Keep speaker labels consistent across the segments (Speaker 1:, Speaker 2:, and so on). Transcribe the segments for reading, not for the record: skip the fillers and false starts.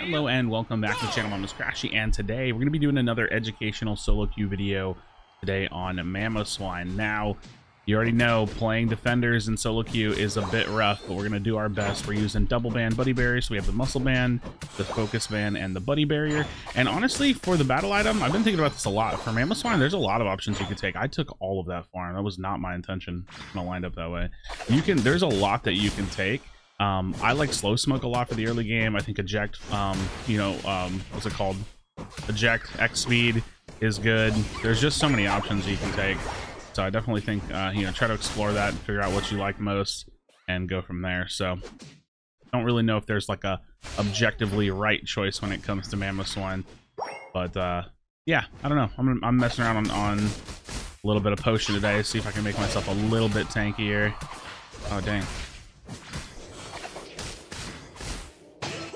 Speaker 1: Hello and welcome back to the channel. My name is Krashy, and today we're going to be doing another educational SoloQ video today on Mamoswine. Now, you already know playing defenders in SoloQ is a bit rough, but we're going to do our best. We're using double band buddy barriers, so we have the muscle band, the focus band, and the buddy barrier. And honestly, for the battle item, I've been thinking about this a lot. For Mamoswine, there's a lot of options you could take. I took all of that farm. That was not my intention. It's going to wind up that way. There's a lot that you can take. I like slow smoke a lot for the early game. I think eject, what's it called? Eject, X speed is good. There's just so many options you can take. So I definitely think, try to explore that and figure out what you like most and go from there. So I don't really know if there's like a objectively right choice when it comes to Mamoswine. But, yeah, I don't know. I'm messing around on a little bit of potion today. See if I can make myself a little bit tankier. Oh, dang.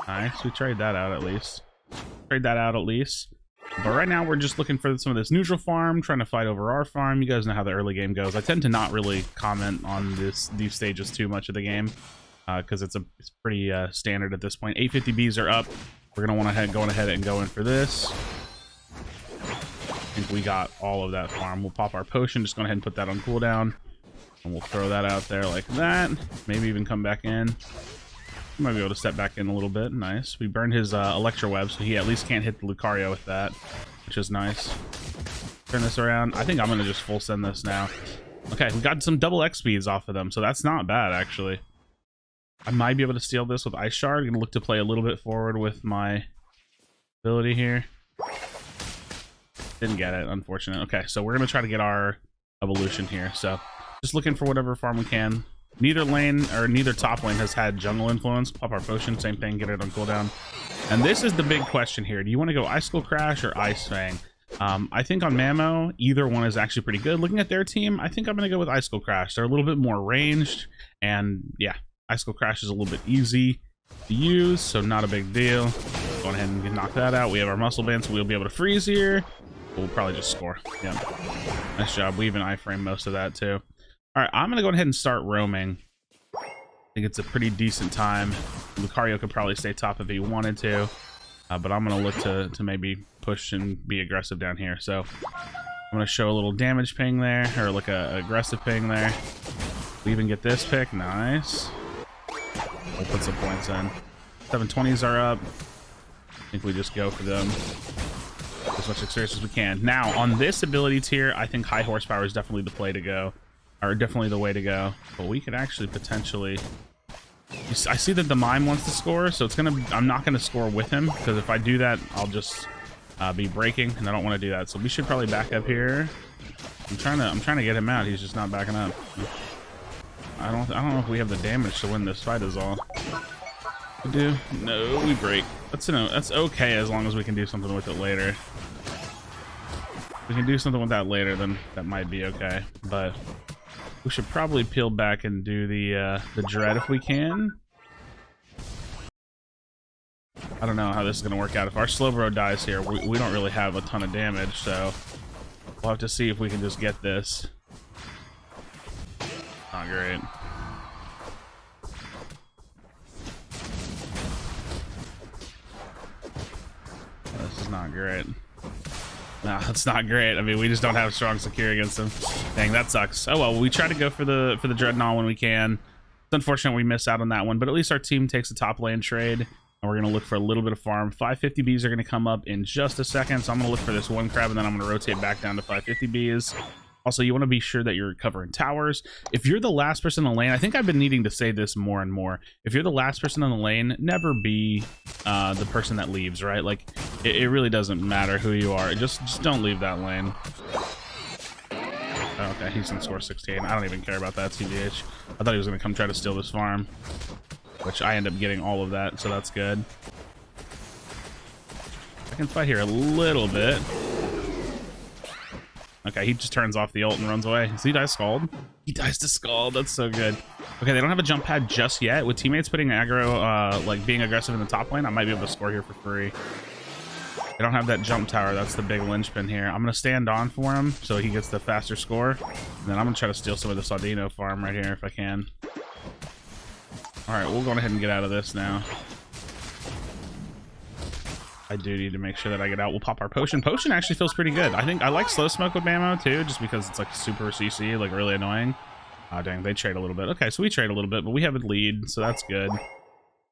Speaker 1: Nice, we trade that out at least. But right now we're just looking for some of this neutral farm, trying to fight over our farm. You guys know how the early game goes. I tend to not really comment on these stages too much of the game because it's pretty standard at this point. 850Bs are up. We're gonna want to go ahead and go in for this. I think we got all of that farm. We'll pop our potion, just go ahead and put that on cooldown, and we'll throw that out there like that. Maybe even come back in. Might be able to step back in a little bit. Nice. We burned his Electro Web, so he at least can't hit the Lucario with that, which is nice. Turn this around. I think I'm going to just full send this now. Okay, we got some double X speeds off of them, so that's not bad, actually. I might be able to steal this with Ice Shard. I'm going to look to play a little bit forward with my ability here. Didn't get it, unfortunate. Okay, so we're going to try to get our evolution here. So just looking for whatever farm we can. Neither lane or neither top lane has had jungle influence. Pop our potion, same thing, get it on cooldown. And this is the big question here. Do you want to go Icicle Crash or Ice Fang? I think on Mamo, either one is actually pretty good. Looking at their team, I think I'm going to go with Icicle Crash. They're a little bit more ranged, and yeah, Icicle Crash is a little bit easy to use, so not a big deal. Go ahead and knock that out. We have our muscle band, so we'll be able to freeze here. We'll probably just score. Yeah, nice job. We even iframe most of that too. All right, I'm going to go ahead and start roaming. I think it's a pretty decent time. Lucario could probably stay top if he wanted to, but I'm going to look to maybe push and be aggressive down here. So I'm going to show a little damage ping there, or like a aggressive ping there. We even get this pick. Nice. We'll put some points in. 720s are up. I think we just go for them. As much experience as we can. Now, on this ability tier, I think high horsepower is definitely the play to go. Or definitely the way to go. But we could actually potentially... I see that the mime wants to score, so I'm not gonna score with him, because if I do that, I'll just be breaking, and I don't want to do that. So we should probably back up here. I'm trying to get him out. He's just not backing up. I don't know if we have the damage to win this fight is all. We do? No, we break. That's okay as long as we can do something with it later. If we can do something with that later, then that might be okay. But we should probably peel back and do the dread if we can. I don't know how this is gonna work out. If our Slowbro dies here, we don't really have a ton of damage, so we'll have to see if we can just get this. Not great. This is not great. No, it's not great. I mean, we just don't have strong secure against him. Dang, that sucks. Oh well, we try to go for the Dreadnought when we can. It's unfortunate we miss out on that one, but at least our team takes a top lane trade, and we're gonna look for a little bit of farm. 550Bs are gonna come up in just a second, so I'm gonna look for this one crab, and then I'm gonna rotate back down to 550Bs. Also, you want to be sure that you're covering towers. If you're the last person in the lane, I think I've been needing to say this more and more. If you're the last person in the lane, never be the person that leaves, right? Like, it really doesn't matter who you are. Just don't leave that lane. Oh, okay, he's gonna score 16. I don't even care about that, TBH. I thought he was gonna come try to steal this farm, which I end up getting all of that, so that's good. I can fight here a little bit. Okay, he just turns off the ult and runs away. So he dies Scald? He dies to Scald. That's so good. Okay, they don't have a jump pad just yet. With teammates putting aggro, like being aggressive in the top lane, I might be able to score here for free. They don't have that jump tower. That's the big linchpin here. I'm going to stand on for him so he gets the faster score. And then I'm going to try to steal some of the Saldino farm right here if I can. All right, we'll go ahead and get out of this now. I do need to make sure that I get out. We'll pop our potion. Potion actually feels pretty good. I think I like slow smoke with Mamo too, just because it's like super CC, like really annoying. Oh dang, they trade a little bit. Okay, so we trade a little bit, but we have a lead, so that's good.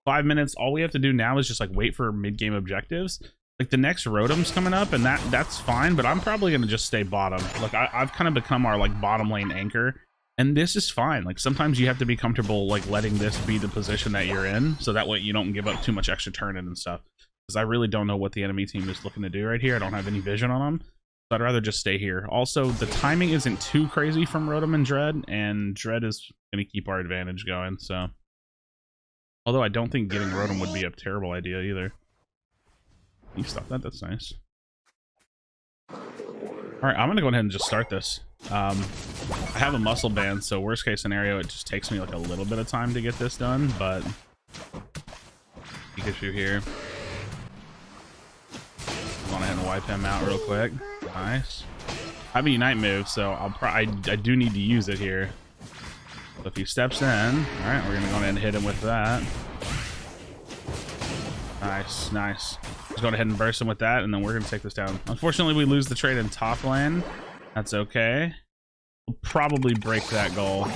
Speaker 1: 5 minutes. All we have to do now is just like wait for mid-game objectives. Like the next Rotom's coming up, and that's fine, but I'm probably gonna just stay bottom. Like I've kind of become our like bottom lane anchor, and this is fine. Like sometimes you have to be comfortable like letting this be the position that you're in, so that way you don't give up too much extra turn-in and stuff. Because I really don't know what the enemy team is looking to do right here. I don't have any vision on them, so I'd rather just stay here. Also, the timing isn't too crazy from Rotom and Dread is gonna keep our advantage going. So, although I don't think getting Rotom would be a terrible idea either. You stop that. That's nice. All right, I'm gonna go ahead and just start this. I have a muscle band, so worst case scenario, it just takes me like a little bit of time to get this done. But Pikachu here. Go ahead and wipe him out real quick. Nice. I have a Unite move, so I do need to use it here. So if he steps in, all right, we're gonna go ahead and hit him with that. Nice, nice. Just go ahead and burst him with that, and then we're gonna take this down. Unfortunately, we lose the trade in top lane. That's okay. We'll probably break that goal.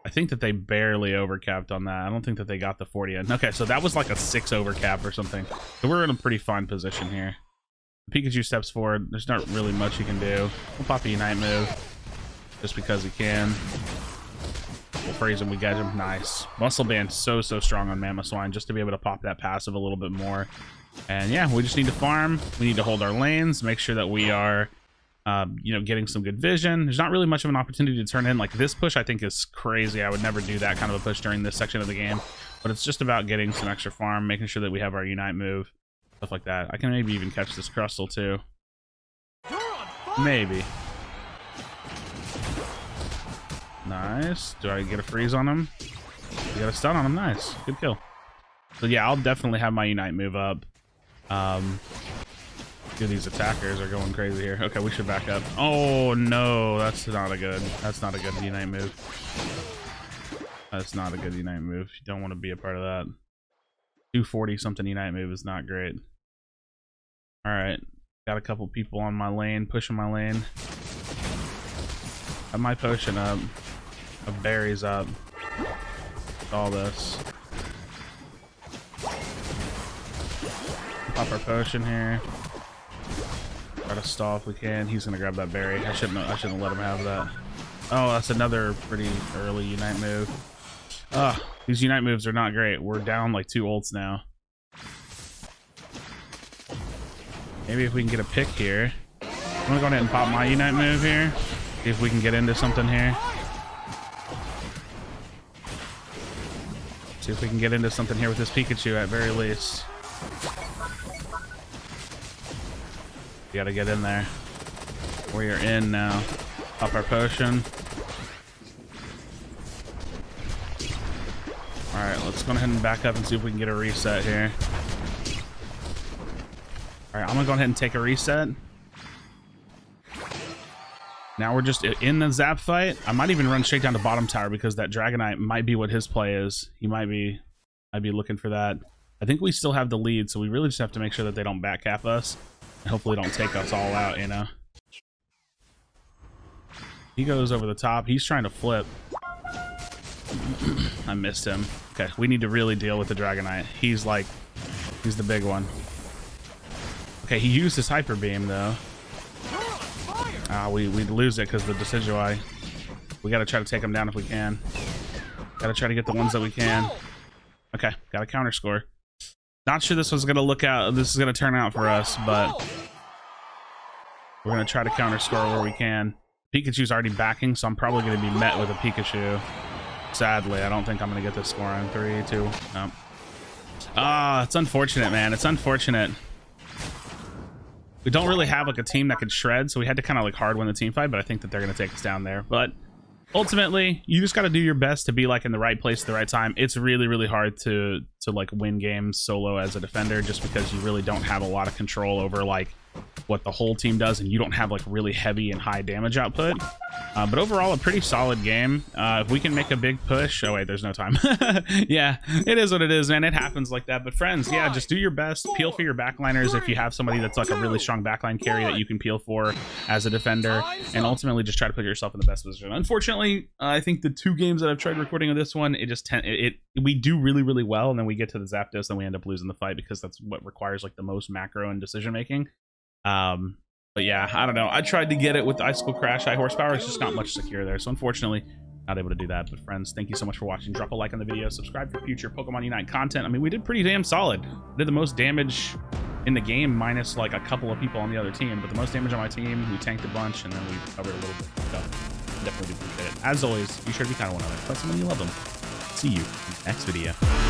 Speaker 1: I think that they barely overcapped on that. I don't think that they got the 40 in. Okay, so that was like a 6 overcap or something. So we're in a pretty fine position here. Pikachu steps forward. There's not really much he can do. We'll pop a Unite move just because he can. We'll freeze him. We get him. Nice. Muscle Band so strong on Mamoswine just to be able to pop that passive a little bit more. And yeah, we just need to farm. We need to hold our lanes, make sure that we are, you know, getting some good vision. There's not really much of an opportunity to turn in. Like this push, I think is crazy. I would never do that kind of a push during this section of the game. But it's just about getting some extra farm, making sure that we have our Unite move. Stuff like that. I can maybe even catch this Crustle too. Maybe. Nice. Do I get a freeze on him? You got a stun on him. Nice. Good kill. So yeah, I'll definitely have my Unite move up. Dude, these attackers are going crazy here. Okay, we should back up. Oh no, that's not a good Unite move. That's not a good Unite move. You don't want to be a part of that. 240 something Unite move is not great. All right, got a couple people on my lane, pushing my lane. Have my potion up. Have berries up. All this. Pop our potion here. Try to stall if we can. He's gonna grab that berry. I shouldn't let him have that. Oh, that's another pretty early Unite move. These Unite moves are not great. We're down like 2 ults now. Maybe if we can get a pick here. I'm gonna go ahead and pop my Unite move here. See if we can get into something here. See if we can get into something here with this Pikachu at very least. You gotta get in there. We are in now. Pop our potion. Alright, let's go ahead and back up and see if we can get a reset here. Alright, I'm gonna go ahead and take a reset. Now we're just in the Zap fight. I might even run straight down to bottom tower because that Dragonite might be what his play is. He might be looking for that. I think we still have the lead, so we really just have to make sure that they don't back cap us. And hopefully don't take us all out, you know. He goes over the top. He's trying to flip. I missed him. Okay, we need to really deal with the Dragonite. He's the big one. Okay, he used his Hyper Beam though. We lose it because the Decidueye. We gotta try to take him down if we can. Gotta try to get the ones that we can. Okay, got a counter score. Not sure this is gonna turn out for us, but we're gonna try to counter score where we can. Pikachu's already backing, so I'm probably gonna be met with a Pikachu. Sadly, I don't think I'm gonna get this score on 3, 2. No. It's unfortunate, man. It's unfortunate. We don't really have like a team that can shred, so we had to kind of like hard win the team fight, but I think that they're gonna take us down there. But ultimately, you just got to do your best to be like in the right place at the right time. It's really hard to like win games solo as a defender, just because you really don't have a lot of control over like what the whole team does, and you don't have like really heavy and high damage output. But overall, a pretty solid game. If we can make a big push... Oh, wait, there's no time. Yeah, it is what it is, man. It happens like that. But friends, yeah, just do your best. Peel for your backliners if you have somebody that's like a really strong backline carry that you can peel for as a defender. And ultimately, just try to put yourself in the best position. Unfortunately, I think the 2 games that I've tried recording of this one, we do really, really well. And then we get to the Zapdos, and we end up losing the fight because that's what requires like the most macro and decision making. But yeah, I don't know. I tried to get it with the Icicle Crash. High horsepower. It's just not much secure there. So unfortunately, not able to do that. But friends, thank you so much for watching. Drop a like on the video. Subscribe for future Pokemon Unite content. I mean, we did pretty damn solid. Did the most damage in the game minus like a couple of people on the other team. But the most damage on my team. We tanked a bunch and then we covered a little bit. So definitely do appreciate it. As always, be sure to be kind of one another. Tell someone you love them. See you in the next video.